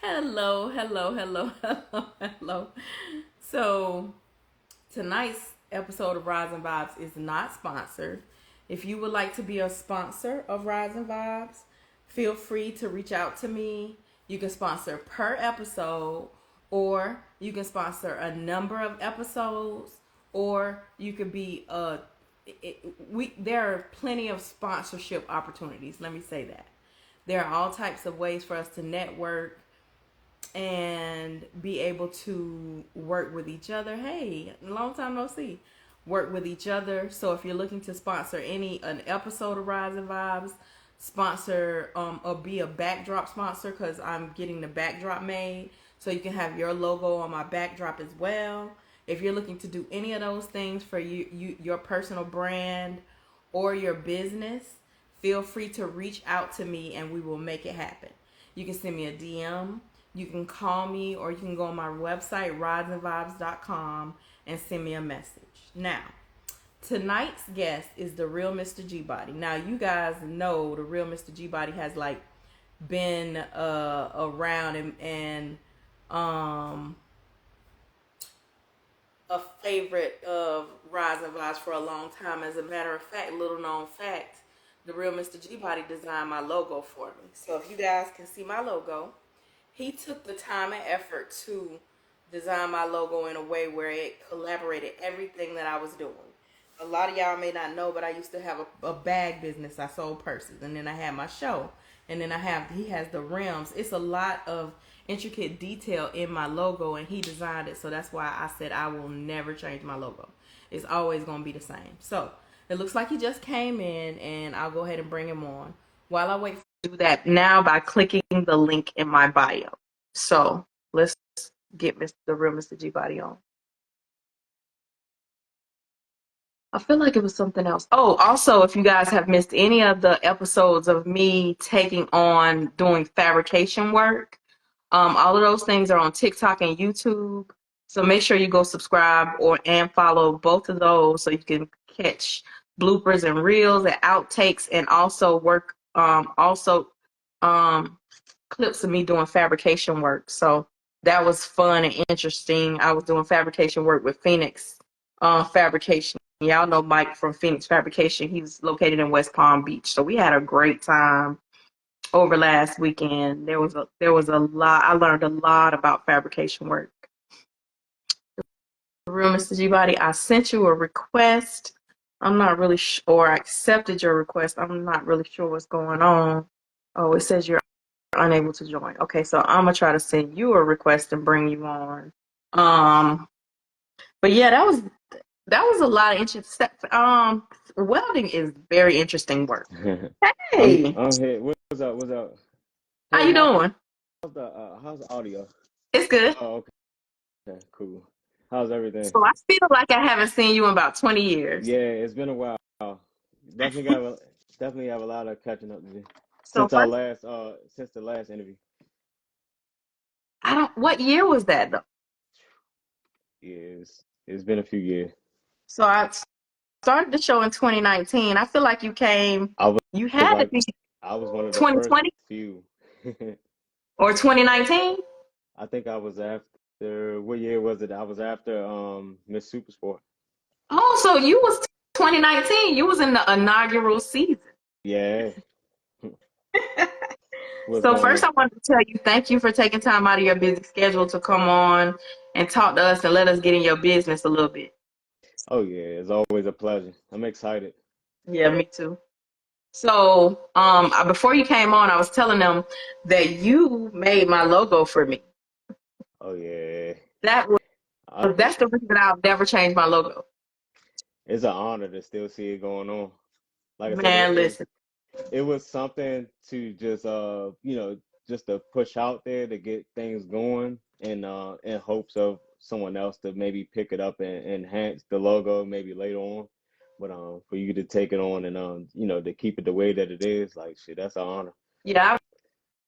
Hello, hello, hello, hello, hello. So, tonight's episode of Rise and Vibes is not sponsored. If you would like to be a sponsor of Rise and Vibes, feel free to reach out to me. You can sponsor per episode, or you can sponsor a number of episodes, or you could be a. There are plenty of sponsorship opportunities. Let me say that there are all types of ways for us to network and be able to work with each other. Hey, long time no see. Work with each other. So if you're looking to sponsor an episode of Rise and Vibes, sponsor or be a backdrop sponsor, because I'm getting the backdrop made, so you can have your logo on my backdrop as well. If you're looking to do any of those things for your personal brand or your business, feel free to reach out to me and we will make it happen. You can send me a DM, you can call me, or you can go on my website, rodesandvibes.com, and send me a message. Now, tonight's guest is the real Mr. G Body. Now, you guys know the real Mr. G Body has been around and a favorite of Rise and Vibes for a long time. As a matter of fact, little known fact, the real Mr. G Body designed my logo for me. So if you guys can see my logo, he took the time and effort to design my logo in a way where it collaborated everything that I was doing. A lot of y'all may not know, but I used to have a bag business. I sold purses, and then I had my show, and then he has the rims. It's a lot of intricate detail in my logo, and he designed it. So that's why I said I will never change my logo. It's always going to be the same. So it looks like he just came in, and I'll go ahead and bring him on. While I wait, do that now by clicking the link in my bio. So let's get the real Mr. G Body on. I feel like it was something else. Oh, also, if you guys have missed any of the episodes of me taking on doing fabrication work, all of those things are on TikTok and YouTube. So make sure you go subscribe and follow both of those so you can catch bloopers and reels and outtakes, and also clips of me doing fabrication work. So that was fun and interesting. I was doing fabrication work with Phoenix Fabrication. Y'all know Mike from Phoenix Fabrication. He's located in West Palm Beach. So we had a great time over last weekend. There was a lot. I learned a lot about fabrication work. Real Mr. G Body, I sent you a request. I'm not really sure. Or I accepted your request. I'm not really sure what's going on. Oh, it says you're unable to join. Okay, so I'm gonna try to send you a request and bring you on. But yeah, that was a lot of interesting. Welding is very interesting work. Hey, I'm here. What's up? What's up? how Hey, you doing? how's the audio? It's good. Oh, okay, cool. How's everything? So I feel like I haven't seen you in about 20 years. Yeah, it's been a while. Definitely got definitely have a lot of catching up to do So first, since the last interview. I don't. What year was that though? Yeah, it's been a few years. So I started the show in 2019. I feel like you came. I was, You was had to like be I was one of the first 2020 few. or 2019. I think I was after what year was it? I was after Miss Supersport. Oh, so you was 2019. You was in the inaugural season. Yeah, was So first, going. I wanted to tell you thank you for taking time out of your busy schedule to come on and talk to us and let us get in your business a little bit. Oh yeah, it's always a pleasure. I'm excited. Yeah, me too. So, before you came on, I was telling them that you made my logo for me. Oh yeah. That was I, that's the reason I'll never change my logo. it's an honor to still see it going on. Like I said, Man, listen. it was something to just just to push out there to get things going and in hopes of someone else to maybe pick it up and enhance the logo maybe later on. But for you to take it on and to keep it the way that it is, like shit, that's an honor. Yeah,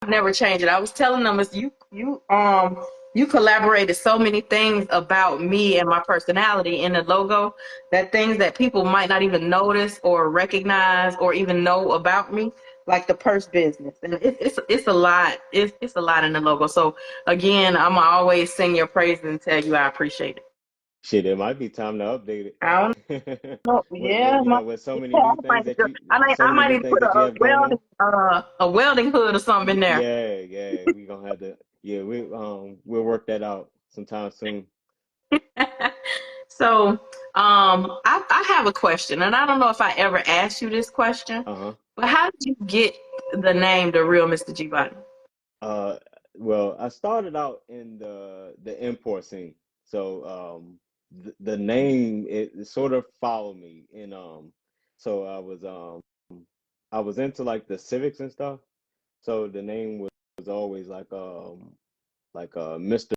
I've never changed it. I was telling them it's you collaborated so many things about me and my personality in the logo, that things that people might not even notice or recognize or even know about me, like the purse business, and it's a lot. It's a lot in the logo. So again, I'm always sing your praises and tell you I appreciate it. Shit, it might be time to update I don't it. know. With Yeah, you know, with so many yeah, new things that you, so I many might new even things put that you have going on. a welding hood or something in there. Yeah, yeah, we gonna have to. Yeah, we'll work that out sometime soon. So, I have a question, and I don't know if I ever asked you this question, Uh-huh. but how did you get the name The Real Mr. G Body? Uh, well, I started out in the import scene, so the name it sort of followed me, and so I was into like the civics and stuff, so the name was always like Mr.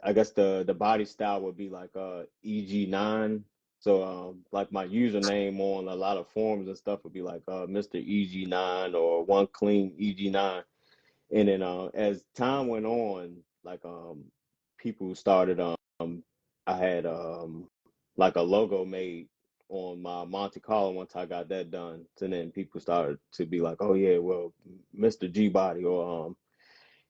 I guess the body style would be like EG9. So like my username on a lot of forums and stuff would be like Mr. EG9 or One Clean EG9. And then as time went on, like people started I had like a logo made on my Monte Carlo once I got that done. So then people started to be like, oh yeah, well, Mr. G Body or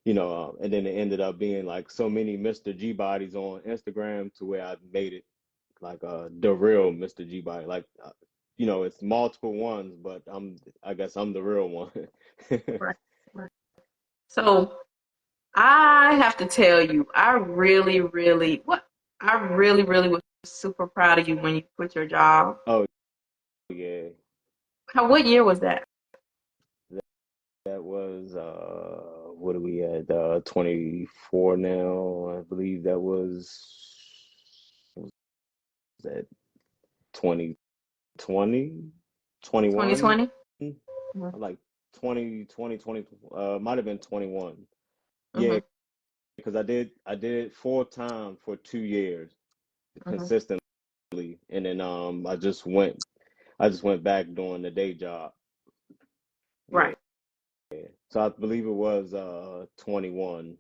and then it ended up being like so many Mr. G Bodies on Instagram to where I made it like the real Mr. G Body. Like it's multiple ones, but I guess I'm the real one. Right. Right. So I have to tell you, I really was super proud of you when you quit your job. Oh yeah. What year was that? That was what are we at? 24 now. I believe that was that 2020, 21, 2020? Mm-hmm. like 20, might have been 21. Mm-hmm. Yeah, because I did it full time for 2 years Mm-hmm. consistently, and then I just went back doing the day job. Yeah. Right. So I believe it was 21.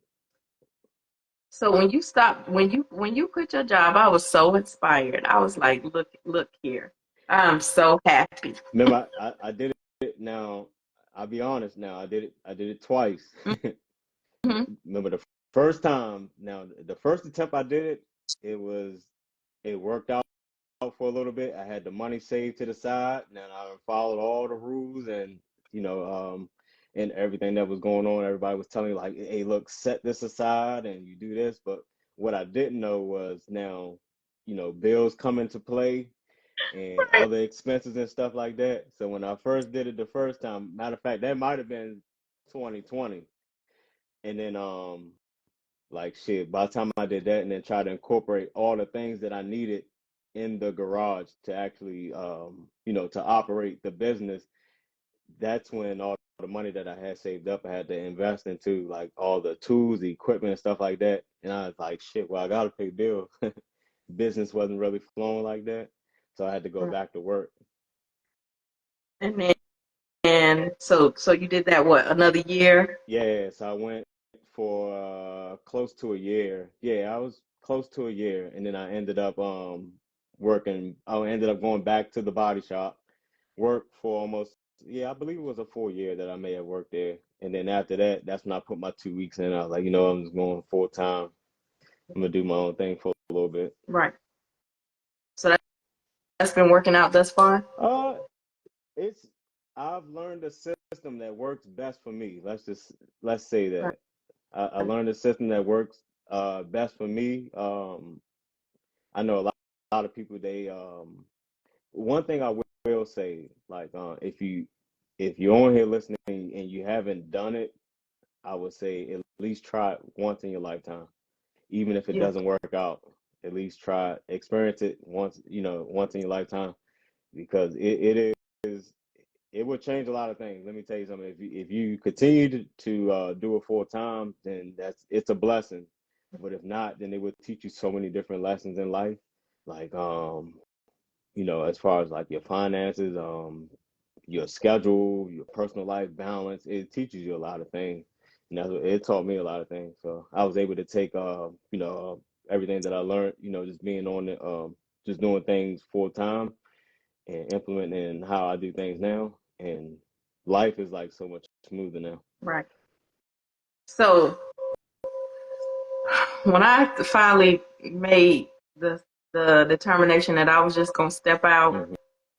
So when you quit your job, I was so inspired. I was like, look here. I'm so happy. Remember, I did it now. I'll be honest now. I did it twice. Mm-hmm. Remember the first time. Now the first attempt I did it, it worked out for a little bit. I had the money saved to the side. Now I followed all the rules you know um and everything that was going on. Everybody was telling me like, hey, look, set this aside and you do this. But what I didn't know was now, bills come into play and Right. other expenses and stuff like that. So when I first did it the first time, matter of fact, that might have been 2020. And then like shit, by the time I did that and then tried to incorporate all the things that I needed in the garage to actually to operate the business, that's when all the money that I had saved up I had to invest into like all the tools, the equipment and stuff like that. And I was like, shit, well I gotta pay bills. Business wasn't really flowing like that. So I had to go Right. back to work. And then so you did that what, another year? Yeah, so I went for close to a year. Yeah, I was close to a year, and then I ended up working. I ended up going back to the body shop, worked for almost, yeah, I believe it was a full year that I may have worked there. And then after that, that's when I put my 2 weeks in. I was like, I'm just going full time. I'm gonna do my own thing for a little bit. Right. So that's been working out thus far? Uh, it's I've learned a system that works best for me. Let's say Right. that. I learned a system that works best for me. I know a lot of people one thing I will say, like if you're on here listening and you haven't done it, I would say at least try it once in your lifetime. Even if it Yeah. doesn't work out, at least try it, experience it once in your lifetime because it will change a lot of things. Let me tell you something. If you continue to do it full time, then it's a blessing. But if not, then it would teach you so many different lessons in life. Like as far as like your finances, your schedule, your personal life balance, it teaches you a lot of things. And it taught me a lot of things. So I was able to take everything that I learned, just being on it, just doing things full time and implementing how I do things now. And life is like so much smoother now. Right. So when I finally made the determination that I was just gonna step out,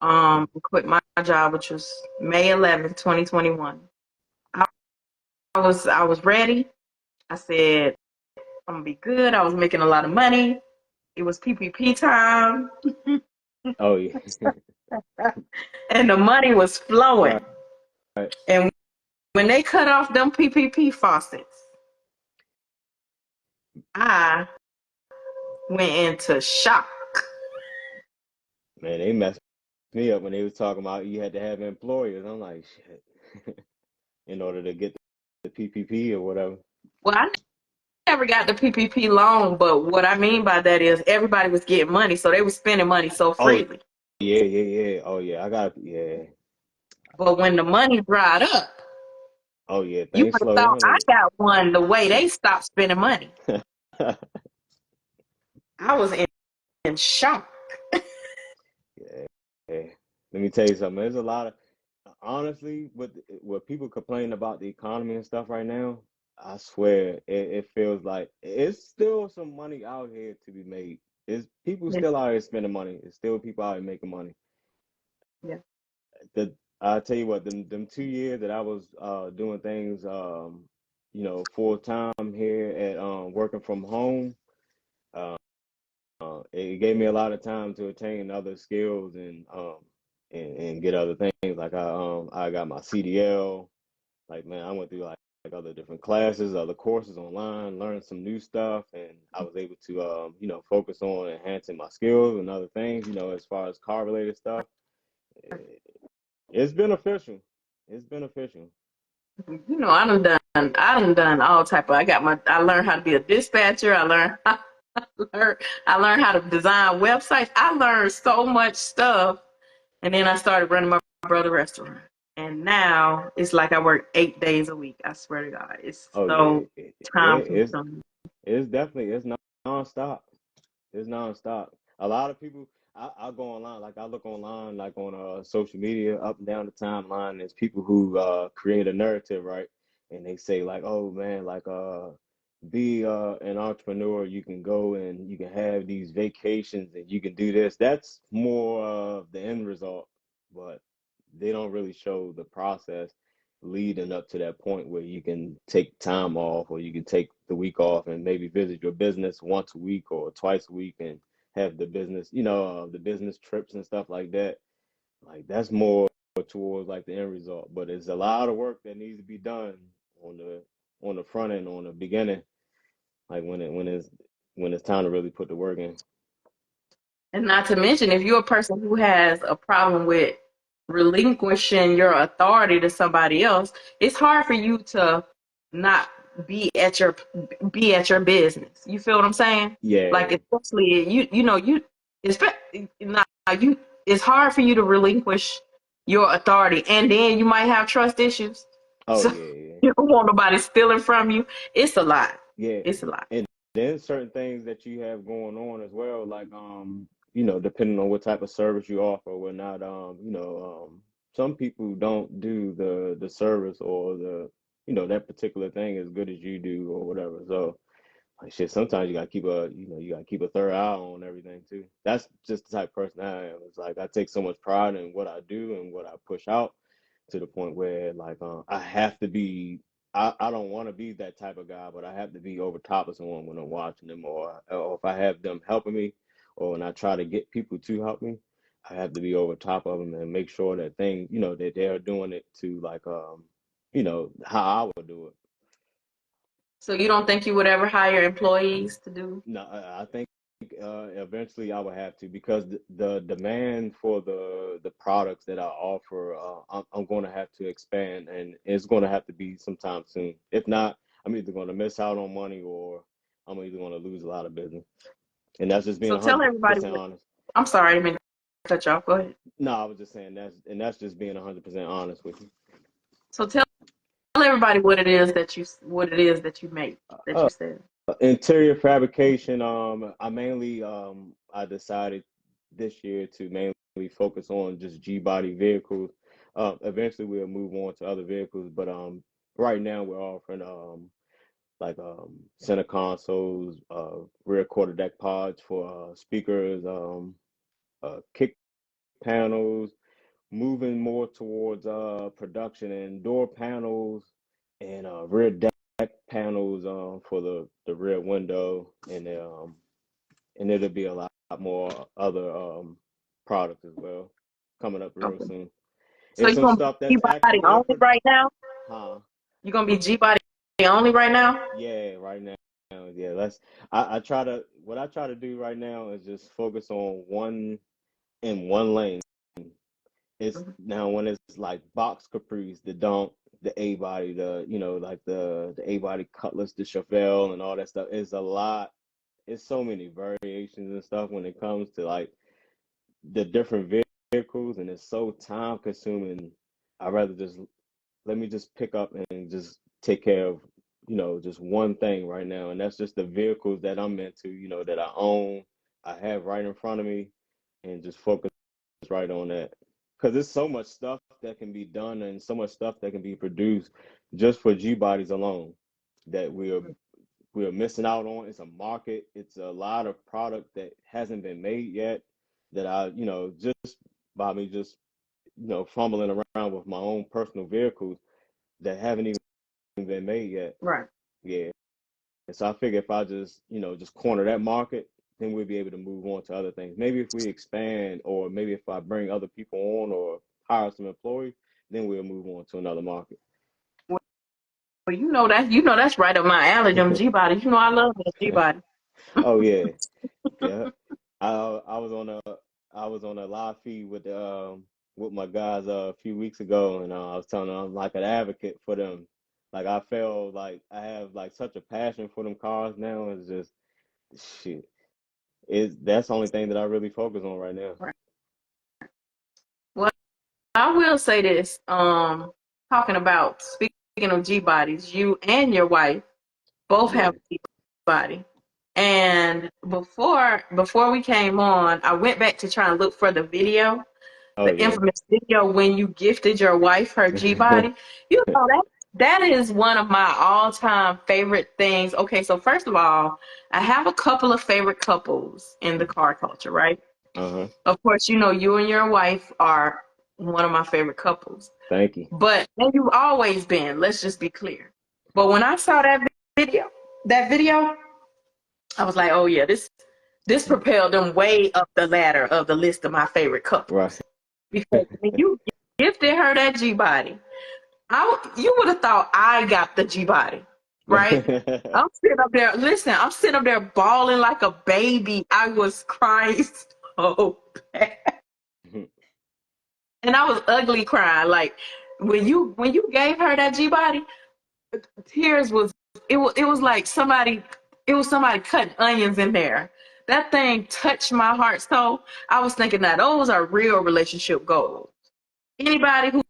Hmm. quit my job, which was May 11th, 2021. I I was ready. I said I'm gonna be good. I was making a lot of money. It was PPP time, Oh yeah. and the money was flowing. Right. Right. And when they cut off them PPP faucets, I went into shock. Man, they messed me up when they was talking about you had to have employers. I'm like, shit, in order to get the PPP or whatever. Well, I never got the PPP loan, but what I mean by that is everybody was getting money, so they were spending money so Oh freely. yeah, yeah, yeah. Oh yeah, I got yeah. But when the money dried up, Oh yeah, you things would have slow thought down I on got one the way they stopped spending money. it. I was in shock. Yeah, yeah. Let me tell you something. There's a lot of honestly, what people complain about the economy and stuff right now. I swear, it feels like it's still some money out here to be made. It's people Yeah, still out here spending money. It's still people out here making money. yeah. The I tell you what, them 2 years that I was doing things full time here at working from home. uh, it gave me a lot of time to attain other skills and get other things. Like I got my CDL. Like man, I went through like other different classes, other courses online, learned some new stuff, and I was able to focus on enhancing my skills and other things. As far as car related stuff, Eh, it's beneficial. It's beneficial. I done done all type of. I learned how to be a dispatcher. I learned how to design websites. I learned so much stuff, and then I started running my brother's restaurant. And now it's like I work 8 days a week. I swear to God, it's Oh yeah, so yeah. time It's consuming. it's definitely it's nonstop. It's nonstop. A lot of people, I go online, like I look online, like on social media, up and down the timeline. There's people who create a narrative, right? And they say like, oh man, like be an entrepreneur. You can go and you can have these vacations and you can do this. That's more of the end result, but they don't really show the process leading up to that point where you can take time off or you can take the week off and maybe visit your business once a week or twice a week and have the business, the business trips and stuff like that. Like that's more towards like the end result, but it's a lot of work that needs to be done on the front end, on the beginning, like when it's time to really put the work in. And not to mention, if you're a person who has a problem with relinquishing your authority to somebody else, it's hard for you to not be at your be at your business. You feel what I'm saying? Like Yeah. especially now you it's hard for you to relinquish your authority, and then you might have trust issues. Oh So yeah. you don't want nobody stealing from you. It's a lot. Yeah. It's a lot. And then certain things that you have going on as well, like depending on what type of service you offer or not, some people don't do the service or that particular thing as good as you do or whatever. So like shit, sometimes you gotta keep a third eye on everything too. That's just the type of person I am. It's like I take so much pride in what I do and what I push out to the point where like I have to be. I don't want to be that type of guy, but I have to be over top of someone when I'm watching them, or if I have them helping me, or when I try to get people to help me, I have to be over top of them and make sure that that they're doing it to like how I would do it. So you don't think you would ever hire employees to do? No, I think eventually I would have to because the demand for the products that I offer, I'm going to have to expand, and it's going to have to be sometime soon. If not, I'm either going to miss out on money or I'm either going to lose a lot of business, and that's just being So tell everybody 100% what. honest. I'm sorry, I didn't mean to cut you off. Go ahead. No, I was just saying that's just being 100% honest with you. So tell everybody what it is that you make that Uh, you said. Interior fabrication. I decided this year to mainly focus on just G body vehicles. Eventually we'll move on to other vehicles, but right now we're offering like center consoles, rear quarter deck pods for speakers, kick panels, moving more towards production and door panels and rear deck panels for the rear window, and it'll be a lot more other products as well coming up real Okay. soon. So And you're some gonna be stuff G that's body actually in only right now? huh? You're gonna be G body only right now? Yeah, right now. Yeah, I try to what I try to do right now is just focus on one lane. It's now when it's like box capris, the dunk, the A body, the like the A body Cutlass, the Chevelle, and all that stuff. It's a lot. It's so many variations and stuff when it comes to like the different vehicles, and it's so time consuming. I rather just let me just pick up and just take care of just one thing right now, and that's just the vehicles that I'm into, that I own, I have right in front of me, and just focus right on that. Because there's so much stuff that can be done and so much stuff that can be produced just for G bodies alone that we're missing out on. It's a market. It's a lot of product that hasn't been made yet that I, just by me just, fumbling around with my own personal vehicles that haven't even been made yet. Right. Yeah. And so I figure if I just, just corner that market, then we'll be able to move on to other things. Maybe if we expand, or maybe if I bring other people on or hire some employees, then we'll move on to another market. Well, that's right up my alley, them G bodies. You know I love that G body. Oh yeah. Yeah. I was on a live feed with my guys a few weeks ago, and I was telling them I'm like an advocate for them. Like I feel like I have like such a passion for them cars now. It's just shit. That's the only thing that I really focus on right now. Right. Well, I will say this. Talking about speaking of G bodies, you and your wife both Yeah. have a G body. And before we came on, I went back to try and look for the video, Oh the yeah. infamous video when you gifted your wife her G body. You know that is one of my all-time favorite things. Okay, so first of all, I have a couple of favorite couples in the car culture, right? Uh-huh. Of course, you and your wife are one of my favorite couples. Thank you. But and you've always been, let's just be clear. But when I saw that video, I was like, oh yeah, this propelled them way up the ladder of the list of my favorite Right. couples. Because when you gifted her that G body, you would have thought I got the G body, right? I'm sitting up there, listen, I'm sitting up there bawling like a baby. I was crying so bad. And I was ugly crying. Like when you gave her that G body, tears was it was like somebody cutting onions in there. That thing touched my heart so I was thinking that those are real relationship goals. Anybody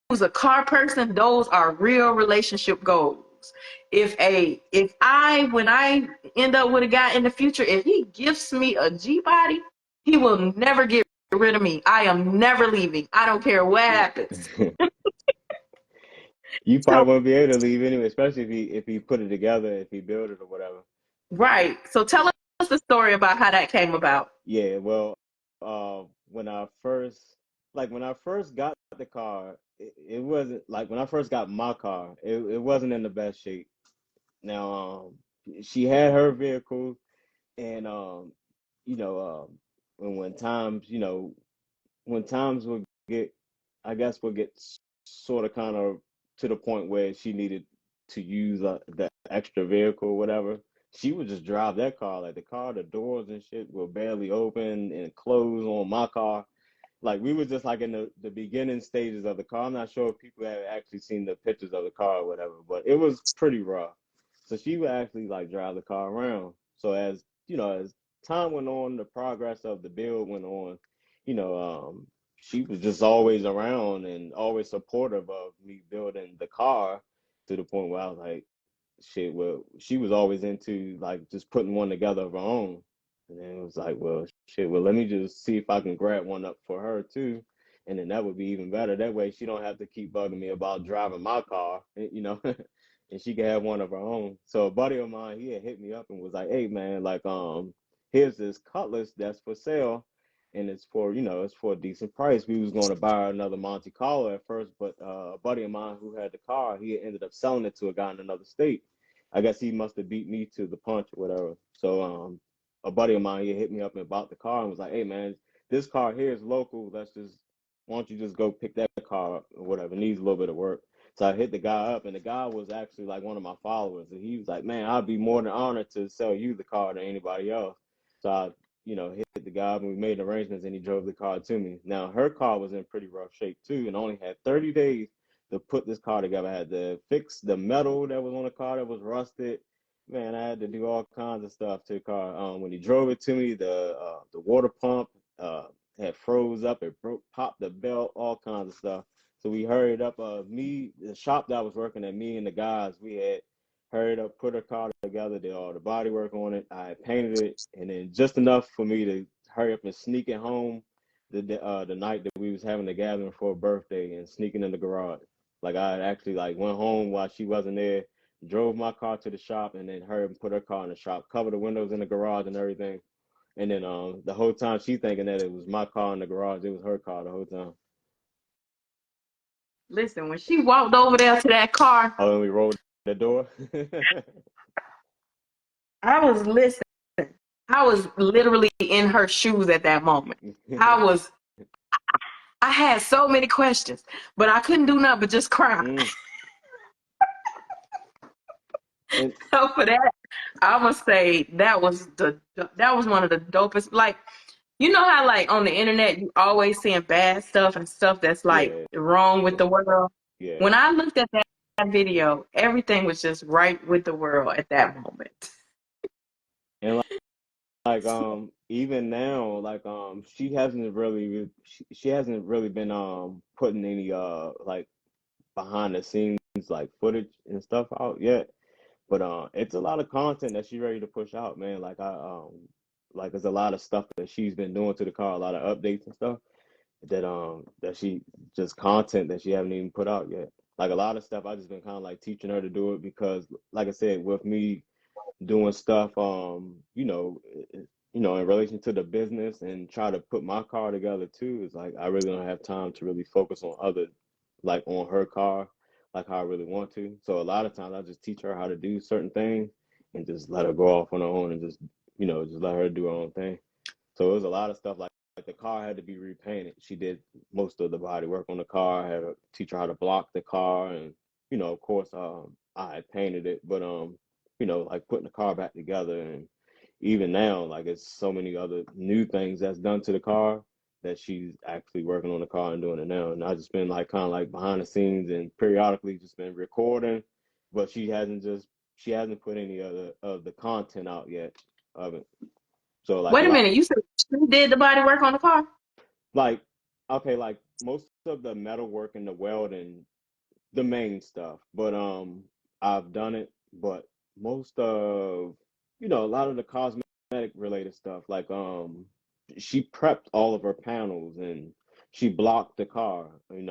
who's a car person, those are real relationship goals. If I when I end up with a guy in the future, if he gifts me a G body, he will never get rid of me. I am never leaving. I don't care what happens. You So probably won't be able to leave anyway, especially if he put it together, if he built it or whatever. right. So tell us the story about how that came about. Yeah, well, when I first got the car, it wasn't like when I first got my car, it wasn't in the best shape. Now, she had her vehicle, and you know, and when times would get, I guess, would get sort of kind of to the point where she needed to use the extra vehicle or whatever, she would just drive that car. Like the doors and shit were barely open and closed on my car. Like we were just like in the beginning stages of the car. I'm not sure if people have actually seen the pictures of the car or whatever, but it was pretty rough. So she would actually like drive the car around. So as time went on, the progress of the build went on, you know, she was just always around and always supportive of me building the car to the point where I was like, shit, well, she was always into like just putting one together of her own. And then it was like, well, shit, well, let me just see if I can grab one up for her too. and then that would be even better. That way she don't have to keep bugging me about driving my car, you know, and she can have one of her own. So a buddy of mine, he had hit me up and was like, "Hey man, like here's this Cutlass that's for sale, and it's for, you know, it's for a decent price." We was going to buy another Monte Carlo at first, but a buddy of mine who had the car, he ended up selling it to a guy in another state. I guess he must have beat me to the punch or whatever. So a buddy of mine, he hit me up about the car and was like, "Hey man, this car here is local. Let's just, why don't you just go pick that car up or whatever? It needs a little bit of work." So I hit the guy up, and the guy was actually like one of my followers, and he was like, "Man, I'd be more than honored to sell you the car than anybody else." So I, you know, hit the guy up and we made arrangements, and he drove the car to me. Now her car was in pretty rough shape too, and only had 30 days to put this car together. I had to fix the metal that was on the car that was rusted. Man, I had to do all kinds of stuff to the car. When he drove it to me, the water pump had froze up, it broke, popped the belt, all kinds of stuff. So we hurried up. Me, the shop that I was working at, me and the guys, we had hurried up, put a car together, did all the body work on it. I painted it, and then just enough for me to hurry up and sneak it home the night that we was having the gathering for a birthday, and sneaking in the garage. Like I actually like went home while she wasn't there, drove my car to the shop, and then her and put her car in the shop, covered the windows in the garage and everything. And then the whole time she thinking that it was my car in the garage, it was her car the whole time. Listen, when she walked over there to that car, Oh, and we rolled the door. I was listening. I was literally in her shoes at that moment. I was I had so many questions, but I couldn't do nothing but just cry. Mm. And So for that, I would say that was one of the dopest. Like, you know how like on the internet you always seeing bad stuff and stuff that's like yeah, wrong with the world. yeah. When I looked at that video, everything was just right with the world at that moment. And like even now, like she hasn't really been putting any like behind the scenes like footage and stuff out yet. But it's a lot of content that she's ready to push out, man. Like there's a lot of stuff that she's been doing to the car, a lot of updates and stuff that she, just content that she haven't even put out yet. Like a lot of stuff I just been kind of like teaching her to do it because, like I said, with me doing stuff, in relation to the business and try to put my car together too, it's like I really don't have time to really focus on other, like on her car, like how I really want to. So a lot of times I just teach her how to do certain things and just let her go off on her own and just, just let her do her own thing. So it was a lot of stuff like the car had to be repainted. She did most of the body work on the car. I had to teach her how to block the car, and of course, I had painted it, but like putting the car back together, and even now, like it's so many other new things that's done to the car that she's actually working on the car and doing it now. And I just been like kind of like behind the scenes and periodically just been recording, but she hasn't put any other of the content out yet of it. So like a Wait a lot. minute, you said she did the body work on the car? Like, okay, like most of the metal work and the welding, the main stuff. But I've done it, but most of a lot of the cosmetic related stuff, like she prepped all of her panels and she blocked the car, and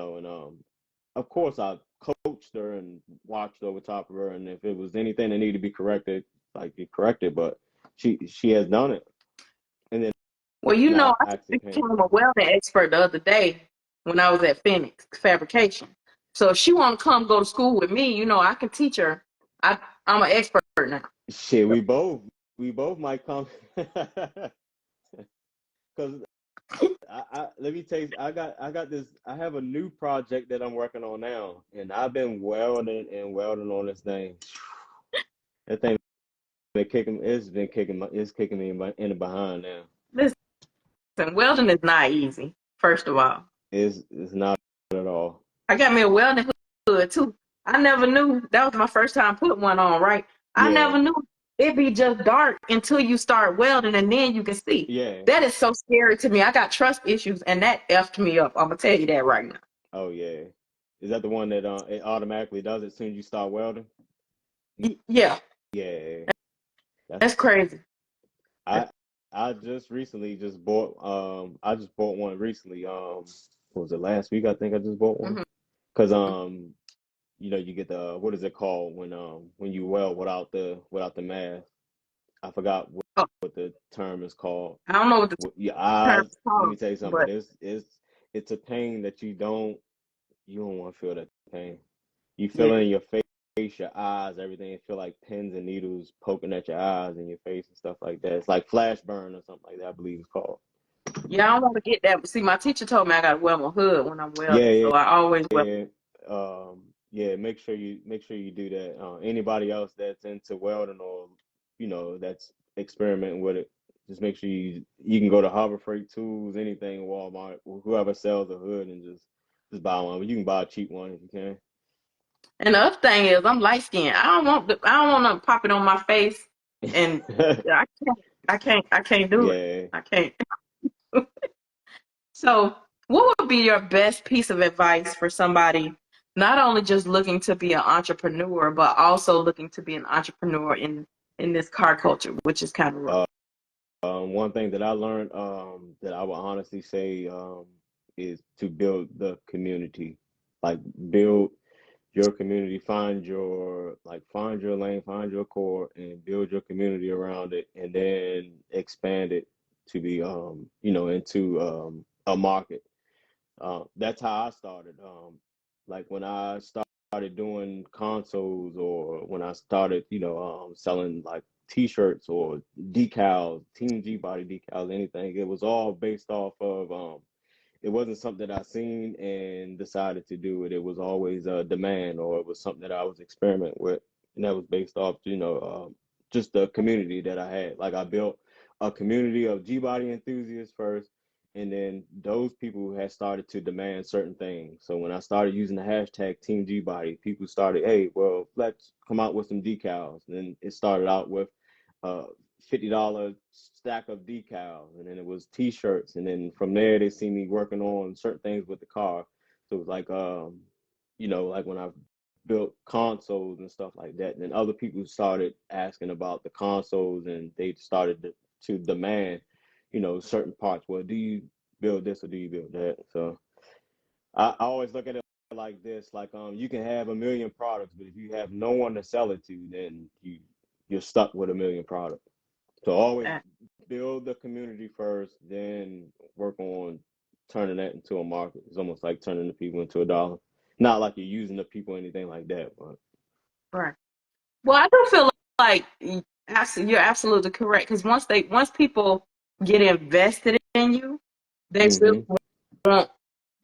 of course I coached her and watched over top of her, and if it was anything that needed to be corrected, like be corrected, but she has done it. And then Well, I I actually painted. became a welding expert the other day when I was at Phoenix Fabrication. So if she want to come go to school with me, I can teach her. I'm an expert now. Shit, we both might come. Because let me tell you, I got this. I have a new project that I'm working on now, and I've been welding and welding on this thing. That thing it's kicking me in the behind now. Listen, welding is not easy. First of all, It's not at all. I got me a welding hood too. I never knew that was my first time putting one on. Right? I Yeah, never knew it'd be just dark until you start welding, and then you can see. yeah. That is so scary to me. I got trust issues, and that effed me up. I'm gonna tell you that right now. Oh yeah. Is that the one that it automatically does it as soon as you start welding? Yeah, Yeah, that's that's crazy. I I just recently just bought I just bought one recently what was it, last week? I think I just bought one. Mhm. Cause you know, you get the what is it called when you weld without the mask. I forgot Oh, what the term is called. I don't know what the Your eyes. term's Let called, me tell you something. but It's a pain that you don't want to feel that pain. You yeah. feel it in your face, your eyes, everything. It feel like pins and needles poking at your eyes and your face and stuff like that. It's like flash burn or something like that, I believe it's called. Yeah, I don't want to get that. But see, my teacher told me I got to wear my hood when I'm welding, Yeah, so yeah, I always wear. yeah. Yeah, make sure you do that. Anybody else that's into welding or that's experimenting with it, just make sure you can go to Harbor Freight Tools, anything, Walmart, whoever sells a hood, and just buy one. But you can buy a cheap one if you can. And the other thing is, I'm light skinned. I don't want to pop it on my face, and yeah, I can't do it. Yeah. I can't. So, what would be your best piece of advice for somebody not only just looking to be an entrepreneur, but also looking to be an entrepreneur in this car culture, which is kind of rough? Uh, one thing that I learned that I would honestly say is to build the community, like build your community, find your lane, find your core, and build your community around it, and then expand it to be into a market. That's how I started. Like when I started doing consoles, or when I started, selling like T-shirts or decals, Team G body decals, anything. It was all based off of. It wasn't something that I seen and decided to do it. It was always a demand, or it was something that I was experimenting with, and that was based off, just the community that I had. Like I built a community of G body enthusiasts first, and then those people had started to demand certain things. So when I started using the hashtag Team G Body, people started, hey, well, let's come out with some decals. And then it started out with uh, $50 stack of decals, and then it was T-shirts, and then from there they see me working on certain things with the car. So it was like like when I built consoles and stuff like that, and then other people started asking about the consoles, and they started to demand certain parts. Well, do you build this or do you build that? So I always look at it like this, like you can have a million products, but if you have no one to sell it to, then you're stuck with a million products. So always That- build the community first, then work on turning that into a market. It's almost like turning the people into a dollar. Not like you're using the people or anything like that, but Right. Well, I do feel like you're absolutely correct because once people get invested in you, they really hmm want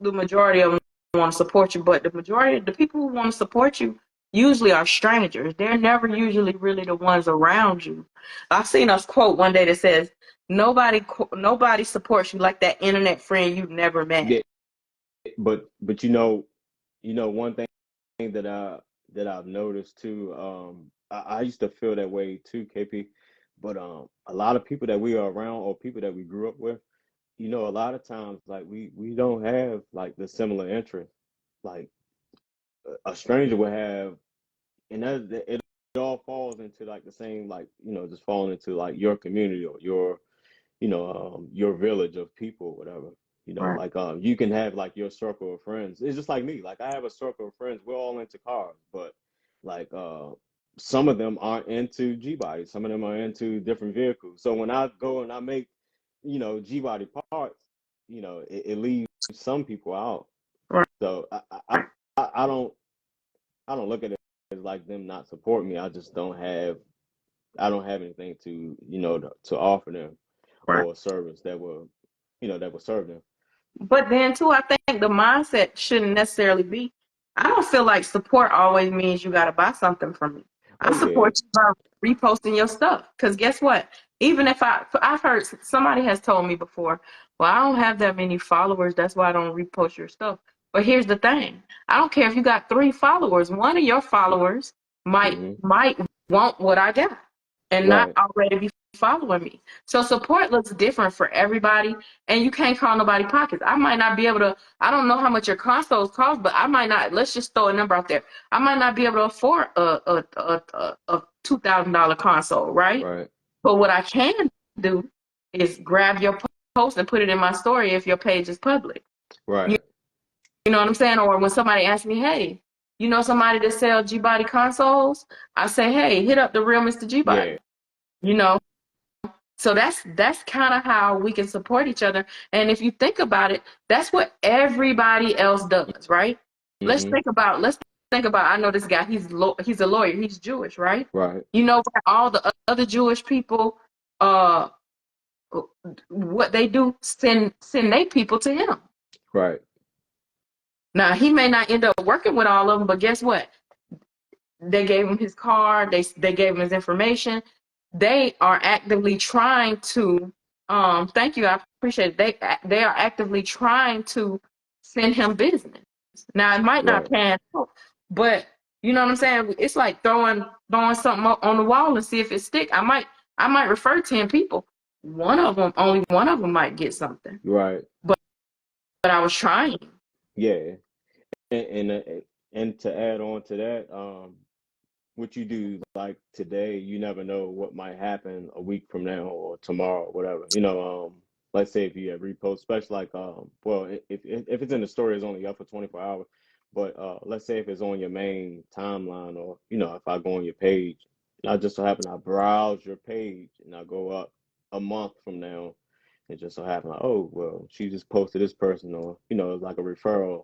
the majority of them want to support you. But the majority of the people who want to support you usually are strangers. They're never usually really the ones around you. I've seen us quote one day that says, "Nobody supports you like that internet friend you've never met." yeah. But one thing that I've noticed too. I used to feel that way too, KP. But a lot of people that we are around, or people that we grew up with, a lot of times like we don't have like the similar interests. Like a stranger would have, and it all falls into like the same, like just falling into like your community, or your village of people, whatever. Right, Like you can have like your circle of friends. It's just like me. Like I have a circle of friends. We're all into cars, but like some of them aren't into G bodies. Some of them are into different vehicles. So when I go and I make G body parts, it leaves some people out. right, So I don't look at it as like them not supporting me. I don't have anything to to offer them, right. or a service that will serve them. But then too, I think the mindset shouldn't necessarily be. I don't feel like support always means you got to buy something from me. I Oh yeah. support you by reposting your stuff. Because guess what? Even if I've heard somebody has told me before, well, I don't have that many followers. That's why I don't repost your stuff. But here's the thing. I don't care if you got 3 followers. One of your followers might hmm might want what I got and not Right. already be following me. So support looks different for everybody, and you can't call nobody pockets. I might not be able to. I don't know how much your consoles cost, but I might not. Let's just throw a number out there. I might not be able to afford a $2,000 console, right? Right. But what I can do is grab your post and put it in my story if your page is public. You Right. You know what I'm saying? Or when somebody asks me, hey, you know somebody that sells G-Body consoles? I say, hey, hit up the real Mr. Yeah. G-Body. You know, so that's kind of how we can support each other. And if you think about it, that's what everybody else does, right? Let's Mm-hmm. think about I know this guy, he's a lawyer, he's Jewish, right? Right. You know all the other Jewish people uh what they do, send their people to him. Right. Now he may not end up working with all of them, but guess what? They gave him his card, they gave him his information. They are actively trying to thank you, I appreciate it. They are actively trying to send him business. Now it might not Right. pan out, but you know what I'm saying? It's like throwing something up on the wall and see if it stick. I might refer 10 people. Only one of them might get something. Right. But I was trying. Yeah. And to add on to that, what you do like today, you never know what might happen a week from now or tomorrow, whatever. Let's say if you have repost, especially like well, if it's in the story, it's only up for 24 hours. But let's say if it's on your main timeline, or if I go on your page, and I just so happen I browse your page and I go up a month from now, it just so happen like, oh well, she just posted this person, or like a referral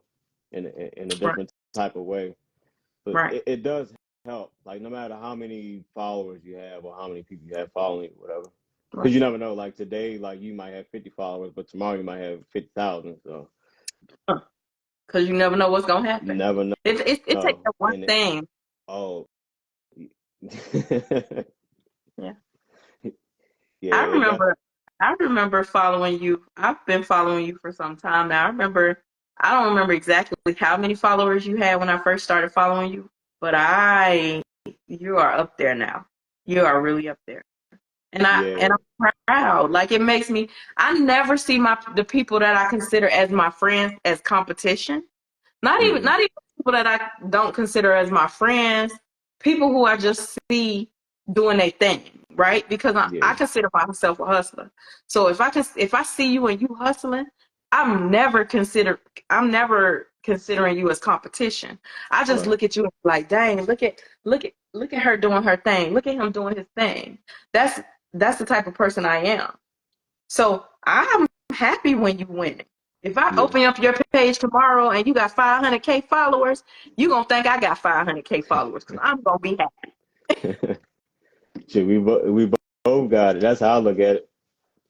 in a Right, different type of way. But right, it does help, like no matter how many followers you have or how many people you have following you, whatever. right. Because you never know, like today, like you might have 50 followers, but tomorrow you might have 50,000. So Because you never know what's gonna you happen. never It takes know. that one And thing. oh, Yeah. yeah, I it does. remember I remember following you. I've been following you for some time now. I don't remember exactly how many followers you had when I first started following you, but you are up there now. You are really up there. And Yeah. I'm proud. Like it makes me I never see the people that I consider as my friends as competition. Hmm. Not even people that I don't consider as my friends, people who I just see doing their thing, right? Because I Yeah. consider myself a hustler. So if I see you and you hustling, I'm never consider I'm never considering you as competition. I just Right. look at you like, dang, look at her doing her thing. Look at him doing his thing. That's that's the type of person I am. So I'm happy when you win. If I Yeah. open up your page tomorrow and you got 500K followers, you're going to think I got 500K followers because I'm going to be happy. Shit, we both got it. That's how I look at it.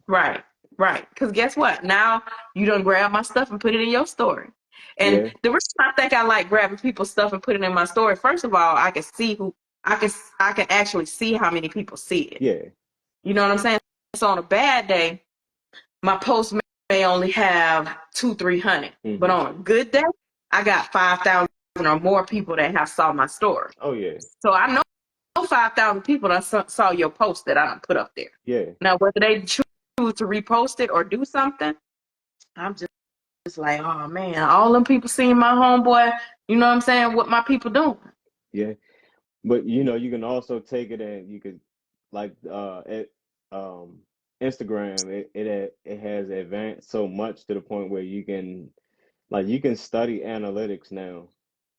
Right, right. Because guess what? Now you done grab my stuff and put it in your story. And Yeah. the reason I think I like grabbing people's stuff and putting it in my story, first of all, I can see I can actually see how many people see it. Yeah. You know what I'm saying? So on a bad day, my post may only have 200-300, but Hmm. on a good day, I got 5,000 or more people that have saw my story. Oh yeah. So I know 5,000 people that saw your post that I done put up there. Yeah. Now, whether they choose to repost it or do something, I'm just like, oh man, all them people seeing my homeboy. You know what I'm saying? What my people doing? Yeah. But you can also take it, and you could like um Instagram, it has advanced so much to the point where you can study analytics now.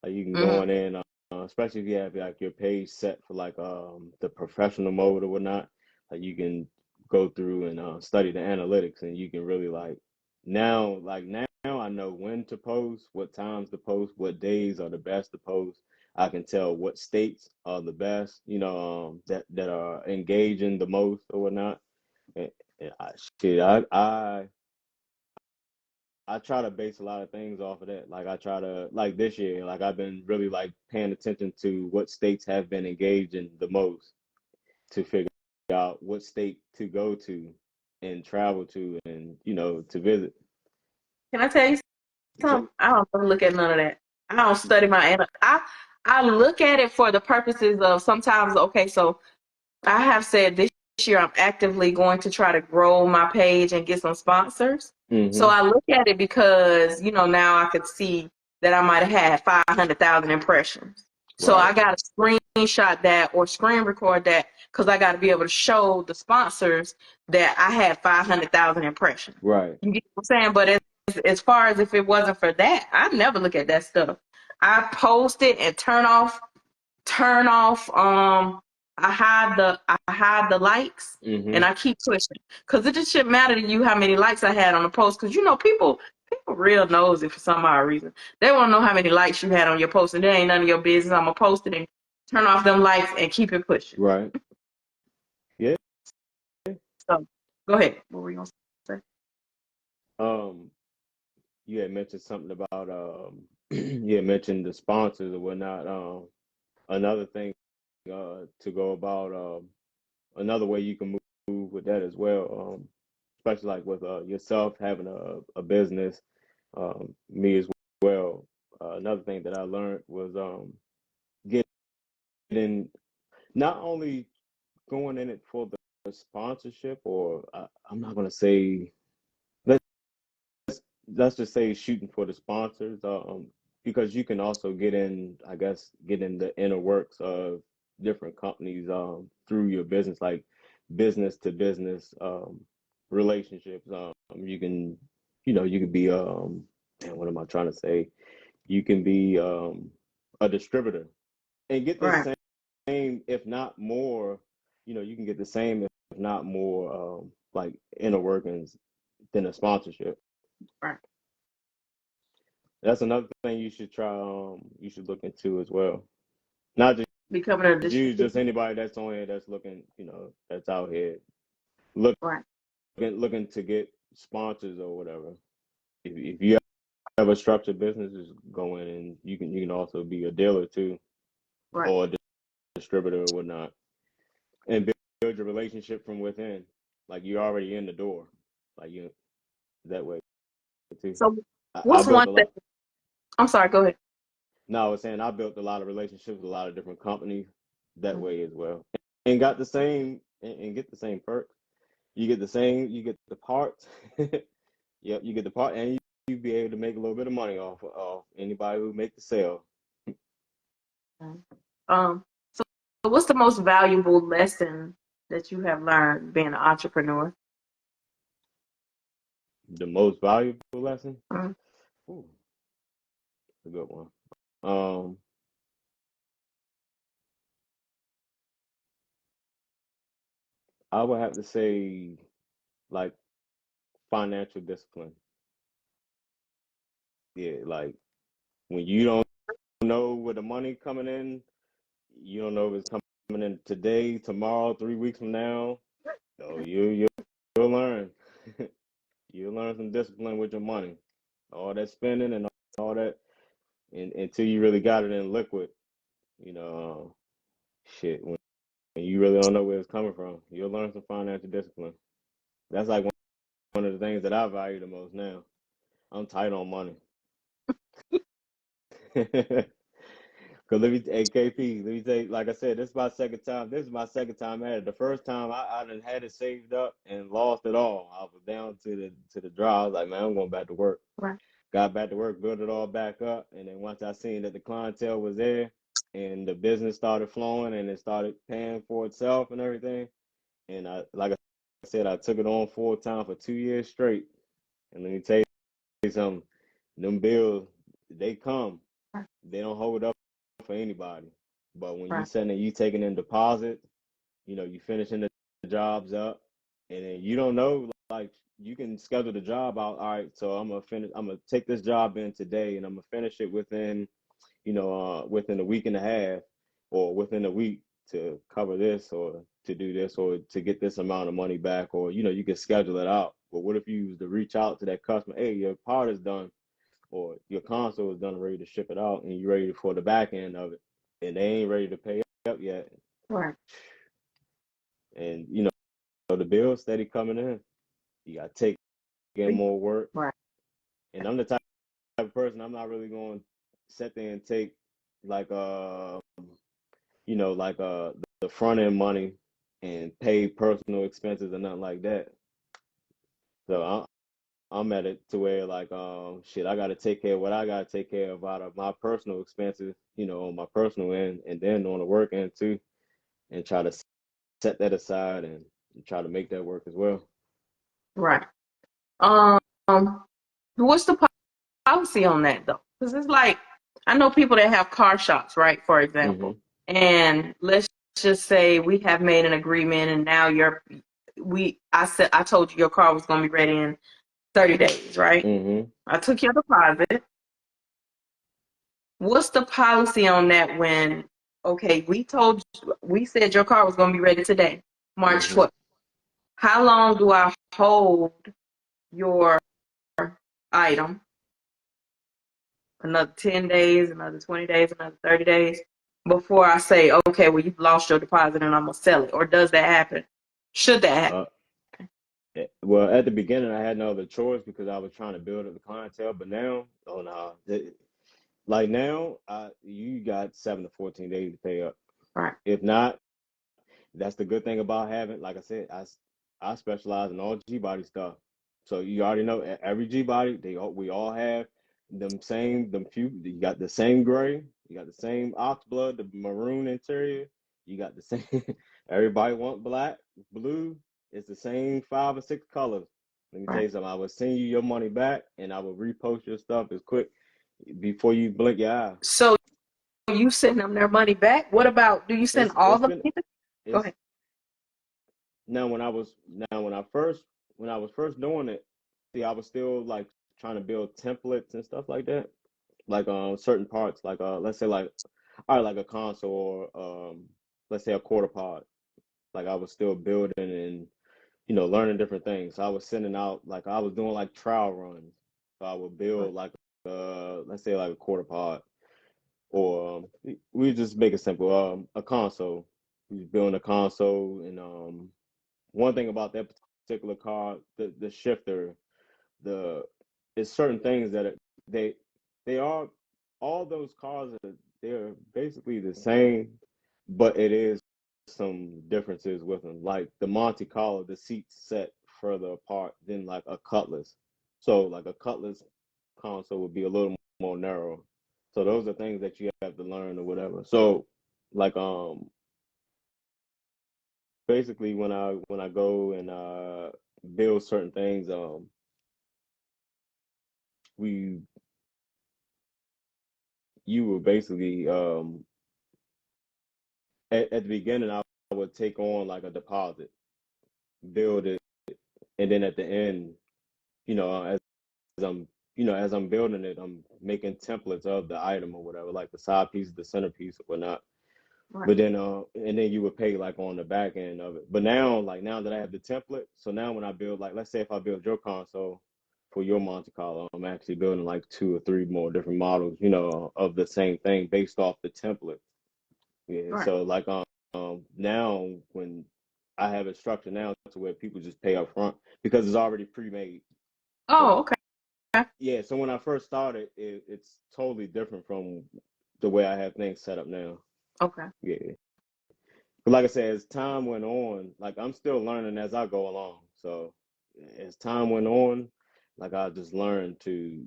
Like you can go Mm-hmm. on in, especially if you have like your page set for like the professional mode or whatnot. Like you can go through and study the analytics, and you can really now I know when to post, what times to post, what days are the best to post. I can tell what states are the best, that are engaging the most or whatnot. And, and I try to base a lot of things off of that. Like I try to, like this year, like I've been really like paying attention to what states have been engaging the most, to figure out what state to go to and travel to, and to visit. Can I tell you So something? I don't look at none of that. I don't study I look at it for the purposes of sometimes. Okay, so I have said this year I'm actively going to try to grow my page and get some sponsors. So hmm I look at it because, now I could see that I might have had 500,000 impressions. So I right, got to screenshot that or screen record that because I got to be able to show the sponsors that I had 500,000 impressions. right, You get what I'm saying? But as far as if it wasn't for that, I'd never look at that stuff. I post it and turn off I hide the likes and I keep pushing because it just shouldn't matter to you how many likes I had on the post because people real nosy for some odd reason. They want to know how many likes you had on your post and that ain't none of your business. I'm gonna post it and turn off them likes and keep it pushing. Right. Yeah. So go ahead. What were you gonna say? Um, you had mentioned something about you had mentioned the sponsors or whatnot. Another thing to go about another way you can move with that as well. Especially like with yourself having a business, me as well. Another thing that I learned was getting not only going in it for the sponsorship, or I'm not gonna say let's just say shooting for the sponsors, because you can also get in, I guess, get in the inner works of different companies through your business, like business to business relationships. You can, you can be, man, what am I trying to say? You can be a distributor and get the Right, same, if not more. You can get the same, if not more, like inner workings than a sponsorship. right. That's another thing you should try. You should look into as well. Not just Becoming a you, distributor. just anybody that's on here that's looking, that's out here looking Right, looking to get sponsors or whatever. If you have a structured business, just go in and you can also be a dealer too, right. or a distributor or whatnot, and build your relationship from within. Like you're already in the door, like you that way too. So I what's built one a thing? lot. I'm sorry, go ahead. No, I was saying I built a lot of relationships with a lot of different companies that Mm, way as well, and got the same and get the same perks. You get the same, you get the parts. Yep, you get the part, and you be able to make a little bit of money off anybody who make the sale. mm. So what's the most valuable lesson that you have learned being an entrepreneur? The most valuable lesson. Mm, Ooh, a good one. Um, I would have to say like financial discipline. Yeah, like when you don't know where the money coming in, you don't know if it's coming in today, tomorrow, 3 weeks from now. So you'll learn. You'll learn some discipline with your money. All that spending and all that, and until you really got it in liquid, you know, shit. When you really don't know where it's coming from, you'll learn some financial discipline. That's like one of the things that I value the most now. I'm tight on money. Cause hey KP, let me tell you, like I said, this is my second time. This is my second time at it. The first time I done had it saved up and lost it all. I was down to the draw. I was like, man, I'm going back to work. right, Got back to work, built it all back up, and then once I seen that the clientele was there and the business started flowing and it started paying for itself and everything, and I, like I said, I took it on full time for 2 years straight. And let me tell you something, them bills, they come. right, They don't hold up for anybody. But when you right, sending, you taking in deposits, you finishing the jobs up, and then you don't know, like you can schedule the job out. All right, so I'm gonna take this job in today, and I'm gonna finish it within a week and a half, or within a week to cover this, or to do this, or to get this amount of money back, or you can schedule it out. But what if you was to reach out to that customer? Hey, your part is done, or your console is done, ready to ship it out, and you're ready for the back end of it, and they ain't ready to pay up yet, right, and the bills steady coming in. You got to take in more work, right, and I'm the type of person, I'm not really going to sit there and take like like the front end money and pay personal expenses and nothing like that. So I'm at it to where like shit, I got to take care of what I got to take care of out of my personal expenses, on my personal end, and then on the work end too, and try to set that aside and try to make that work as well. right. Um, What's the policy on that though? Because it's like I know people that have car shops, right? For example, Mm-hmm. and let's just say we have made an agreement, and now I told you your car was going to be ready in 30 days, right? Mm-hmm. I took your deposit. What's the policy on that when, okay, we said your car was going to be ready today, March Mm-hmm. 12th. How long do I hold your item? Another 10 days, another 20 days, another 30 days before I say, okay, well, you've lost your deposit and I'm going to sell it? Or does that happen? Should that happen? Uh, well, at the beginning, I had no other choice because I was trying to build up the clientele. But now, oh no, like now, you got 7 to 14 days to pay up. Right. If not, that's the good thing about having, like I said, I specialize in all G body stuff. So you already know every G body, we all have them few. You got the same gray, you got the same ox blood, the maroon interior. You got the same. Everybody want black, blue. It's the same 5 or 6 colors. Let me tell Right. you something. I will send you your money back, and I will repost your stuff as quick before you blink your eye. So you send them their money back? What about, do you send all It's the been money back? Go it's ahead. Now when I was first doing it, see, I was still like trying to build templates and stuff like that. Like certain parts, like let's say like all right, like a console or let's say a quarter pod. Like I was still building and learning different things. So I was sending out like I was doing like trial runs. So I would build like let's say like a quarter pod or we just make it simple. A console. We was building a console and one thing about that particular car, the shifter, the it's certain things that they they are all those cars they're basically the same, but it is some differences with them. Like the Monte Carlo, the seats set further apart than like a Cutlass. So like a Cutlass console would be a little more narrow. So those are things that you have to learn or whatever. So like basically when I go and build certain things, we you will basically at the beginning I would take on like a deposit, build it, and then at the end, as I'm as I'm building it, I'm making templates of the item or whatever, like the side piece, the centerpiece, or whatnot. Right. But then and then you would pay like on the back end of it. But now, like now that I have the template, so now when I build, like let's say if I build your console for your Monte Carlo, I'm actually building like 2 or 3 more different models, of the same thing based off the template. Yeah. Right. So like now when I have it structured now to where people just pay up front because it's already pre-made. Oh, So okay. yeah, so when I first started, it's totally different from the way I have things set up now. Okay. Yeah. But like I said, as time went on, like I'm still learning as I go along. So as time went on, like I just learned to,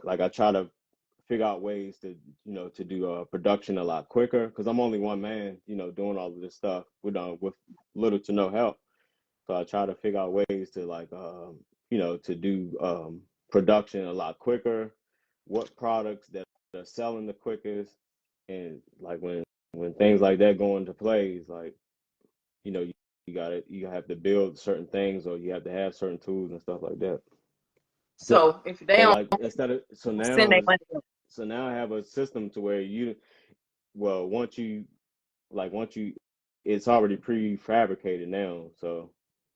like I try to figure out ways to, to do production a lot quicker because I'm only one man, doing all of this stuff with little to no help. So I try to figure out ways to like, to do production a lot quicker, what products that are selling the quickest, and like when things like that go into plays, like you have to build certain things or you have to have certain tools and stuff like that. So So if they so don't like instead of so send now their is money, so now I have a system to where well once you it's already prefabricated now. So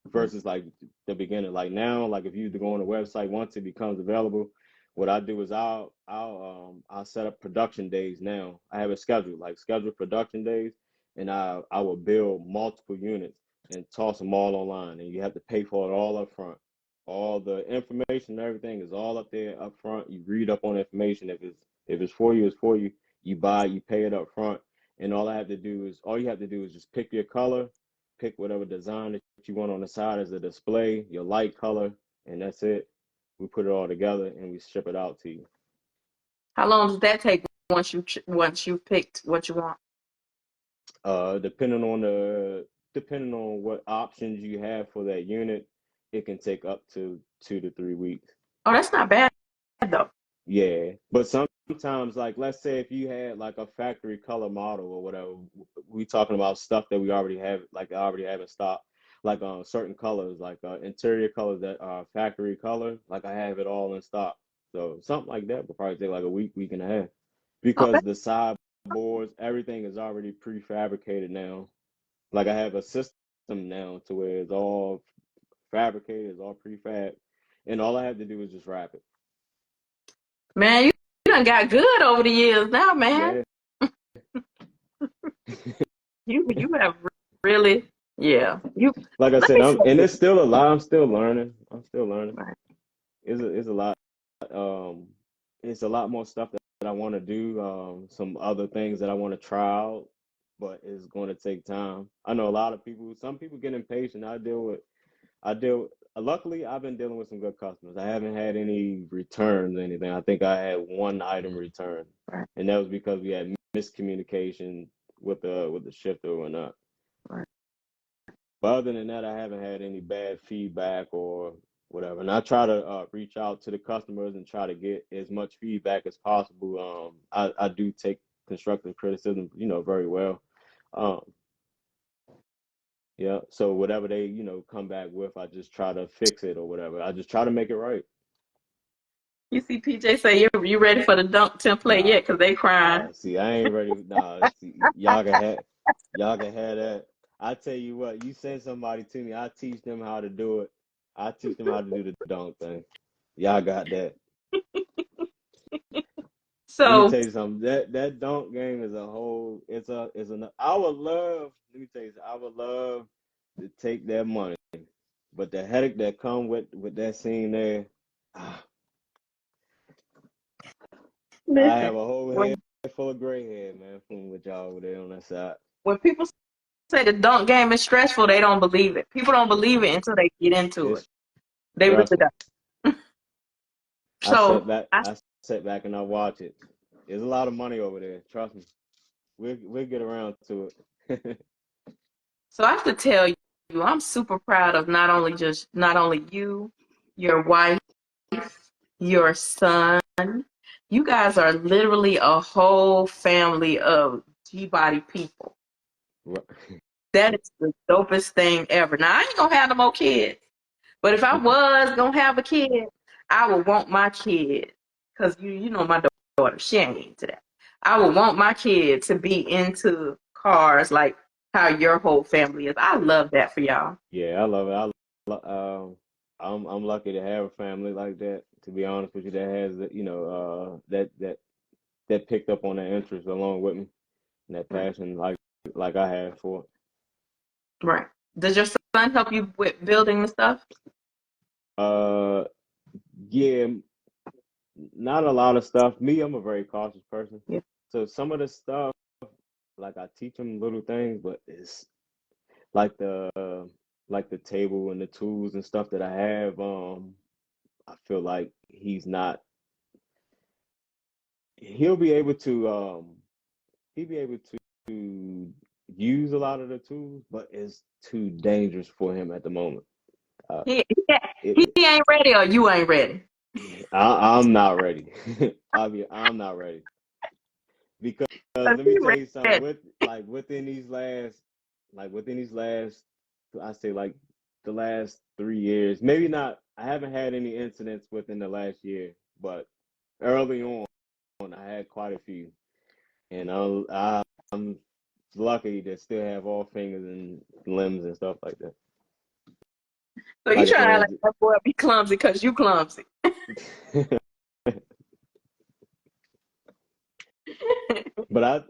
right. versus like the beginning, like now, like if you to go on the website once it becomes available, what I do is I'll set up production days now. I have a schedule, like scheduled production days, and I will build multiple units and toss them all online, and you have to pay for it all up front. All the information and everything is all up there up front. You read up on information. If it's for you, it's for you. You buy, you pay it up front, and all you have to do is just pick your color, pick whatever design that you want on the side as a display, your light color, and that's it. We put it all together and we ship it out to you. How long does that take once you picked what you want? Uh, depending on the depending on what options you have for that unit, it can take up to 2 to 3 weeks. Oh, that's not bad though. Yeah, but sometimes, like, let's say if you had like a factory color model or whatever, we talking about stuff that we already have, like I already have in stock, like certain colors, like interior colors that are factory color, like I have it all in stock. So something like that would probably take like a week and a half, Okay. because the sideboards, everything is already prefabricated now. Like I have a system now to where it's all fabricated, it's all prefab, and all I have to do is just wrap it. Man, you done got good over the years now, man. Yeah. You have really, yeah. You Like I let said, me say and this. it's still a lot. I'm still learning. I'm still learning. Right. It's a lot. Um, it's a lot more stuff that I want to do. Some other things that I want to try out, but it's going to take time. I know a lot of people. Some people get impatient. I deal. Luckily, I've been dealing with some good customers. I haven't had any returns or anything. I think I had one item return, Right. and that was because we had miscommunication with the shifter or not. Right. But other than that, I haven't had any bad feedback or whatever. And I try to reach out to the customers and try to get as much feedback as possible. I do take constructive criticism, very well. Um, yeah. So whatever they, come back with, I just try to fix it or whatever. I just try to make it right. You see PJ say you ready for the dunk template Nah, yet? Cause they crying. see, I ain't ready. Nah, see, y'all can have that. I tell you what, you send somebody to me, I teach them how to do it. I teach them how to do the dunk thing. Y'all got that. Let me So tell you something. That dunk game is a whole. It's an. I would love. Let me tell you, something, I would love to take that money, but the headache that come with that scene there, ah, I listen, have a whole head when full of gray hair, man, from with y'all over there on that side. when people say the dunk game is stressful, they don't believe it. People don't believe it until they get into it. It's They really stressful. don't. So I I sit back and I watch it. There's a lot of money over there. Trust me. We'll get around to it. so I have to tell you, I'm super proud of not only you, your wife, your son. You guys are literally a whole family of G-body people. That is the dopest thing ever. Now I ain't gonna have no more kids, but if I was gonna have a kid, I would want my kid, because you know my daughter, she ain't into that. I would want my kid to be into cars like how your whole family is. I love that for y'all. Yeah, I love it. I'm lucky to have a family like that. To be honest with you, that has that picked up on that interest along with me and that Right. passion like I have for it. Right. Does your son help you with building the stuff? Uh, yeah, not a lot of stuff. Me, I'm a very cautious person, Yeah. so some of the stuff, like I teach him little things, but it's like the table and the tools and stuff that I have. I feel like he'll be able to he'll be able to use a lot of the tools, but it's too dangerous for him at the moment. Uh, He, it, he ain't ready or you ain't ready. I'm not ready. I'm not ready because let 'Cause me he tell you something. ready. Within these last, I say like the last 3 years, maybe not. I haven't had any incidents within the last year, but early on, I had quite a few, and I'm lucky to still have all fingers and limbs and stuff like that. So you Like I trying to act like said, that boy be clumsy because you clumsy. but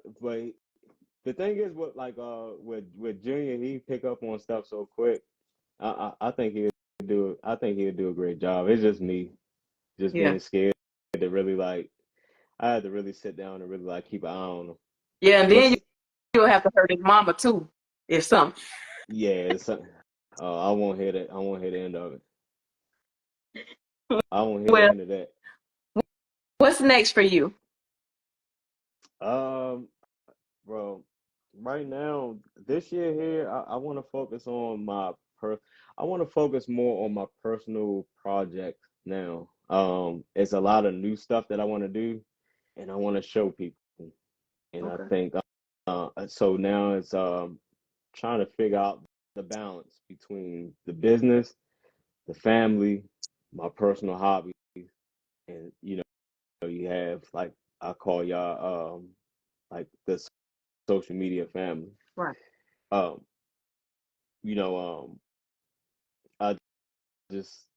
the thing is, with Junior, he pick up on stuff so quick. I think he'll do a great job. It's just me, just Yeah. being scared to really like. I had to really sit down and really like keep an eye on him. Yeah, and But then you'll have to hurt his mama too, if something. yeah, I won't hear that. I won't hear the end of it. I won't hear the Well, end of that. what's next for you? Um, Bro, right now, this year here, I want to focus on I want to focus more on my personal project now. It's a lot of new stuff that I want to do, and I want to show people. And I Okay. think so now it's trying to figure out the balance between the business, the family, my personal hobbies, and you have like I call y'all like the social media family. Right. Um, I just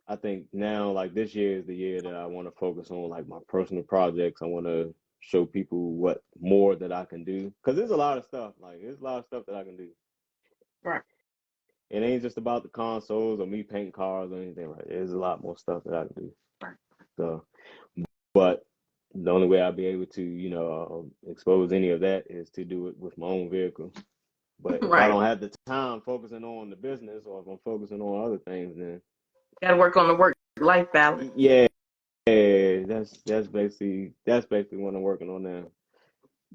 I think now like this year is the year that I want to focus on like my personal projects. I want to show people what more that I can do because there's a lot of stuff there's a lot of stuff that I can do. Right. It ain't just about the consoles or me painting cars or anything. Right, there's a lot more stuff that I can do. Right. So, but the only way I'll be able to expose any of that is to do it with my own vehicle. But if I Right. don't have the time focusing on the business or if I'm focusing on other things, then Got to work on the work-life balance. yeah, that's basically what I'm working on now.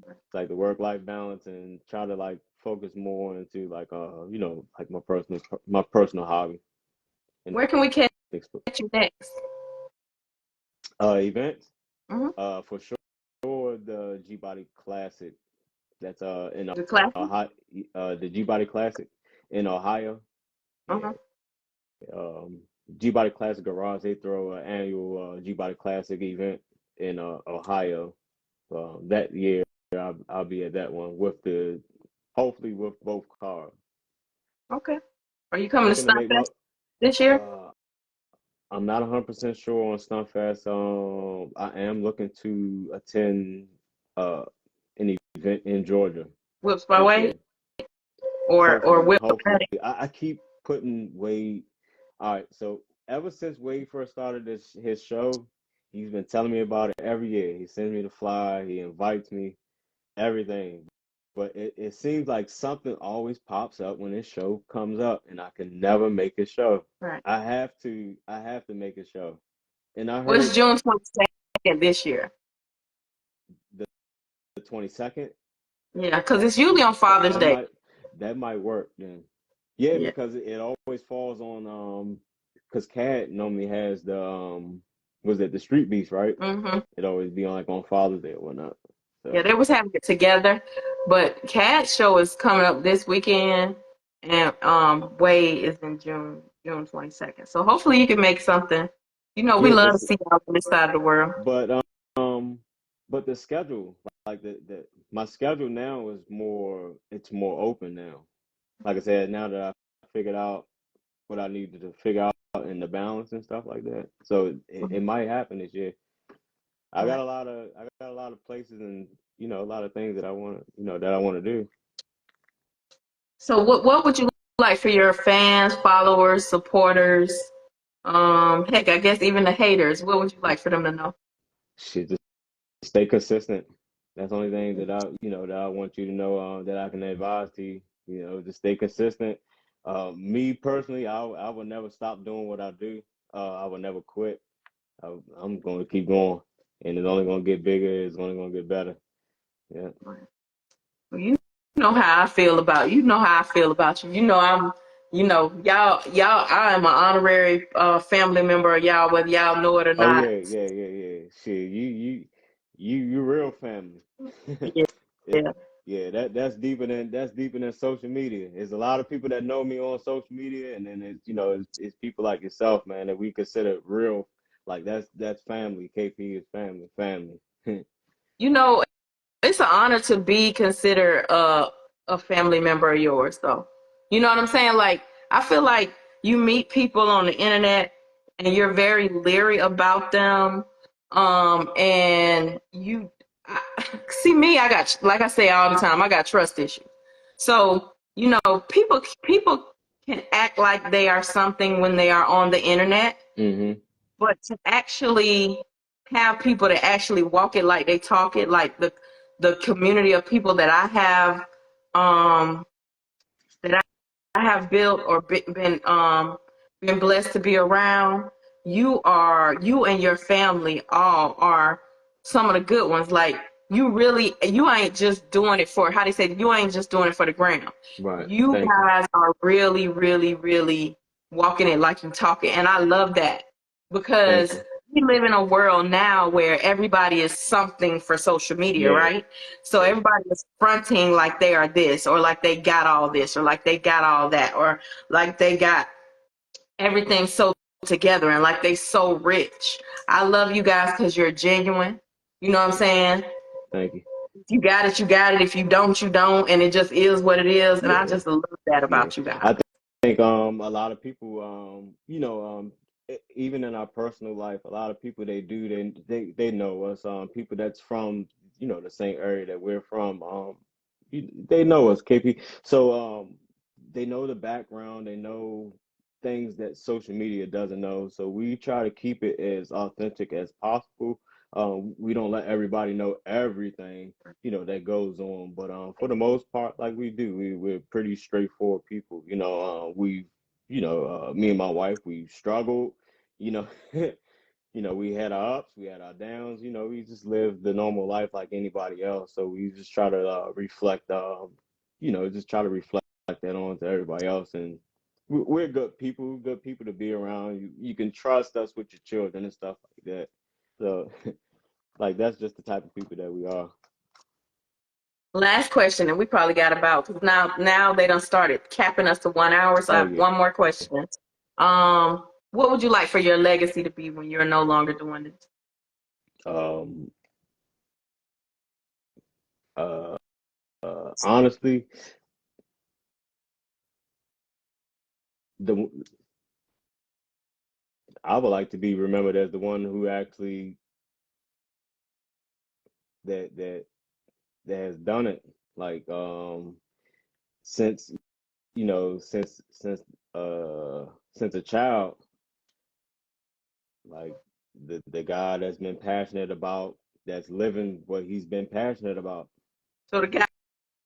It's like the work-life balance and try to like focus more into like like my personal hobby and Where can we catch exp- you next? events. Mm-hmm. For sure the G Body Classic. That's in The classes? Ohio, the G Body Classic in Ohio. Yeah. Uh-huh. Um, G Body Classic Garage, they throw an annual G Body Classic event in Ohio. That year, I'll be at that one hopefully with both cars. Okay. Are you coming to Looking to make my. Stuntfest this year? Uh, I'm not 100% sure on Stuntfest. I am looking to attend uh an event in Georgia Whips by this Way year. or Hopefully, Whip hopefully. Ready? I keep putting Wade. All right, so ever since Wade first started his show, he's been telling me about it every year. He sends me the flyer, he invites me, everything. But it seems like something always pops up when his show comes up, and I can never make a show. Right. I have to make a show. And I Well, it's heard June 22nd this year. the 22nd. Yeah, because it's usually on Father's That Day. might work then. Yeah, Yeah. because it always falls on because Cat normally has the was it the Street Beast, right? Mm-hmm. It always be on like on Father's Day or whatnot. Yeah, So they was having it together, but Cat show is coming up this weekend, and Way is in June 22nd. So hopefully you can make something. You know, we yeah, love to see y'all on this side of the world. but um but the schedule, like the my schedule now is it's more open now. Like I said, now that I figured out what I needed to figure out in the balance and stuff like that. So it might happen this year. I got Right. a lot of places and a lot of things that I want to do. So what would you like for your fans, followers, supporters, heck, I guess even the haters? What would you like for them to know? Shit, just stay consistent. That's the only thing that I want you to know that I can advise to you. Just stay consistent. Me personally, I will never stop doing what I do. I will never quit. I'm going to keep going, and it's only going to get bigger. It's only going to get better. Yeah. Well, you know how I feel about you. You know how I feel about you. You know y'all. I am an honorary family member of y'all, whether y'all know it or Oh not. yeah, yeah, yeah, yeah. Shit, you real family. It, Yeah. yeah, that's deeper than social media. There's a lot of people that know me on social media, and then it's people like yourself, man, that we consider real. Like that's family. KP is family. You know, it's an honor to be considered a family member of yours, though. You know what I'm saying? Like, I feel like you meet people on the internet and you're very leery about them. And see me, I got, like I say all the time, I got trust issues. So, people can act like they are something when they are on the internet, hmm but to actually have people that actually walk it like they talk it, like the community of people that I have um that I have built or been blessed to be around, you and your family all are some of the good ones. Like you ain't just doing it for how they say you ain't just doing it for the gram. Right. You Thank you. guys are really, really, really walking it like you talk it, and I love that. Thank because you. we live in a world now where everybody is something for social media, Yeah, right? So yeah. everybody is fronting like they are this, or like they got all this, or like they got all that, or like they got everything so together and like they so rich. I love you guys because you're genuine. You know what I'm saying? Thank you. If you got it, you got it. If you don't, you don't. And it just is what it is. And I Yeah. just love that Yeah, about you guys. I think a lot of people even in our personal life, a lot of people they know us, people that's from the same area that we're from, they know us, KP. So they know the background, they know things that social media doesn't know. So we try to keep it as authentic as possible. We don't let everybody know everything that goes on. But for the most part, like we're pretty straightforward people. Me and my wife, we struggled. You know, we had our ups, we had our downs. We just live the normal life like anybody else. So we just try to just try to reflect that on to everybody else. And we're good people to be around. You can trust us with your children and stuff like that. So, like, that's just the type of people that we are. Last question, and we probably got about, because now they done started capping us to 1 hour. So I Oh have yeah. one more question. What would you like for your legacy to be when you're no longer doing this? Um, uh, Honestly, the I would like to be remembered as the one who actually that that has done it. Like since you know since a child, like the guy that's been passionate about, that's living what he's been passionate about. So the guy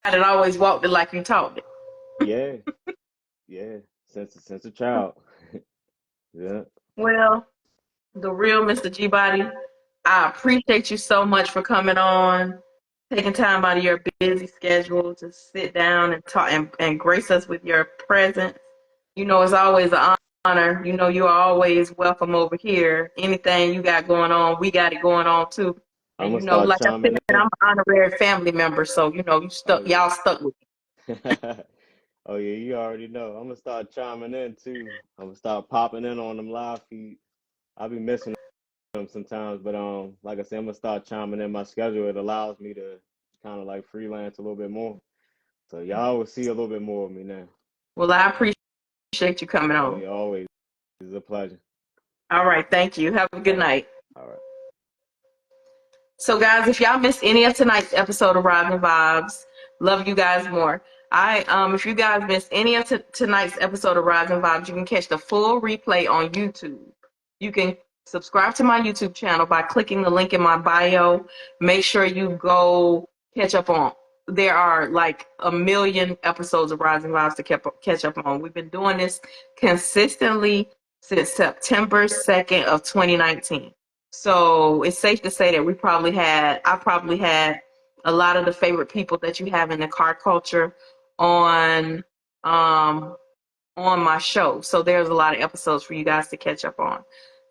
that always walked it like you talked it. Yeah, yeah. Since a child. Yeah. Well, the real Mr. G-Body, I appreciate you so much for coming on, taking time out of your busy schedule to sit down and talk and grace us with your presence. It's always an honor. You're always welcome over here. Anything you got going on, we got it going on too. I'm And gonna start like I said, chiming I'm in. an honorary family member, so Oh yeah. y'all stuck with me. Oh yeah, you already know. I'm gonna start chiming in too. I'm gonna start popping in on them live feeds. I'll be missing them sometimes, but like I said, I'm gonna start chiming in my schedule. It allows me to kind of like freelance a little bit more. So y'all will see a little bit more of me now. Well, I appreciate you coming Oh on. yeah, always. It's a pleasure. All right, thank you. Have a All good right. night. All right. So, guys, if y'all missed any of tonight's episode of Rising Vibes, love you guys more. If you guys missed any of tonight's episode of Rising Vibes, you can catch the full replay on YouTube. You can subscribe to my YouTube channel by clicking the link in my bio. Make sure you go catch up on. There are like a million episodes of Rising Vibes to catch up on. We've been doing this consistently since September 2nd of 2019. So it's safe to say that I probably had a lot of the favorite people that you have in the car culture on um on my show. So there's a lot of episodes for you guys to catch up on.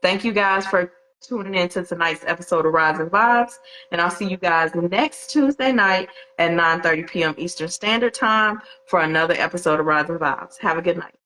Thank you guys for tuning in to tonight's episode of Rising Vibes. And I'll see you guys next Tuesday night at 9:30 p.m. Eastern Standard Time for another episode of Rising Vibes. Have a good night.